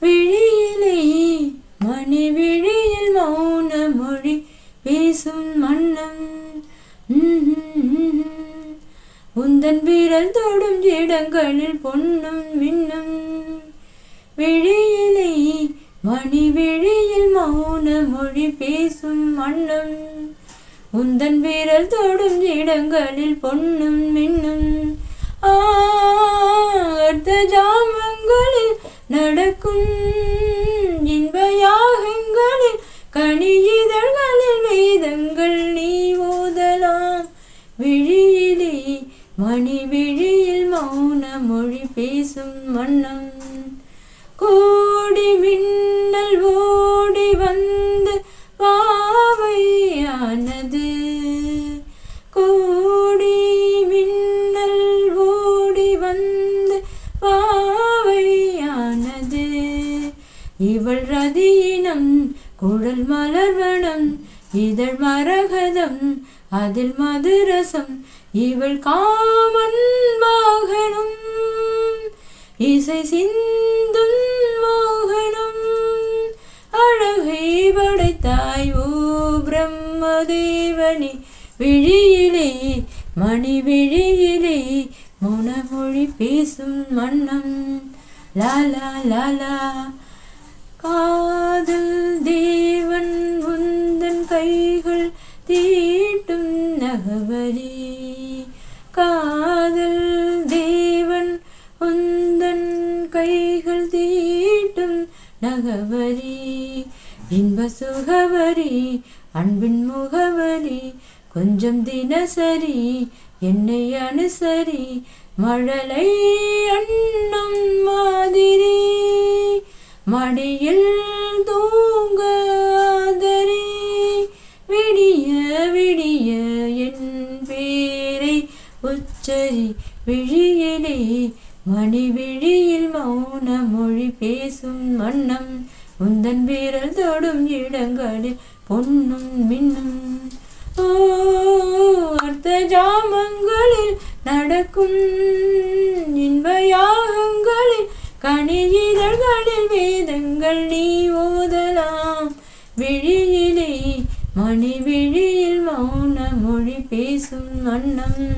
விழியிலே மணி விழியில் மௌன மொழி பேசும் மன்னம். உந்தன் விரல் தொடும் இடங்களில் பொன்னும் மின்னும். விழியிலே மணி விழியில் மௌன மொழி பேசும் மன்னம். உந்தன் விரல் தொடும் இடங்களில் பொன்னும் மின்னும். அர்த்த ஜாமங்களில் நடக்கும் இன்ப யாகங்களில் கனி இதழ்களில் வேதங்கள் நீ ஓதலாம். விழியிலே மணி விழியில் மௌன மொழி பேசும் வண்ணம். கோடி மின்னல் ஓடி வந்து பாவையானது. கோடி மின்னல் ஓடி வந்து பாவையானது. இவள் ரதியினம் குழல் மலர்வனம் இதழ் மரகதம் அதில் மதுரசம். இவள் காமன் வாகனம் இசை சிந்தும் மோகனம். அழகை படைத்தாய் ஓ பிரம்மதேவனே. விழியிலே மணி விழியிலே மௌனமொழி பேசும் வண்ணம். லாலா லாலா. காதல் தேவன் உந்தன் கைகள் தீட்டும் நகவரி. காதல் தேவன் உந்தன் கைகள் தீட்டும் நகவரி. இன்ப சுகவரி அன்பின் முகவரி. கொஞ்சம் தினசரி என்னை அனுசரி. மழலை அன்னம் மாதிரி மடியில் தூங்க ஆதரி. விடிய விடிய என் பேரை உச்சரி. விழியிலே மணி விழியில் மௌன மொழி பேசும் வண்ணம். உந்தன் விரல் தொடும் இடங்களில் பொன்னும் மின்னும். ஓ அர்த்த ஜாமங்களில் நடக்கும் இன்ப யாகங்களில் கனி இதழ்களில் வேதங்கள் நீ ஓதலாம். விழியிலே மணி விழியில் மௌன மொழி பேசும் வண்ணம்.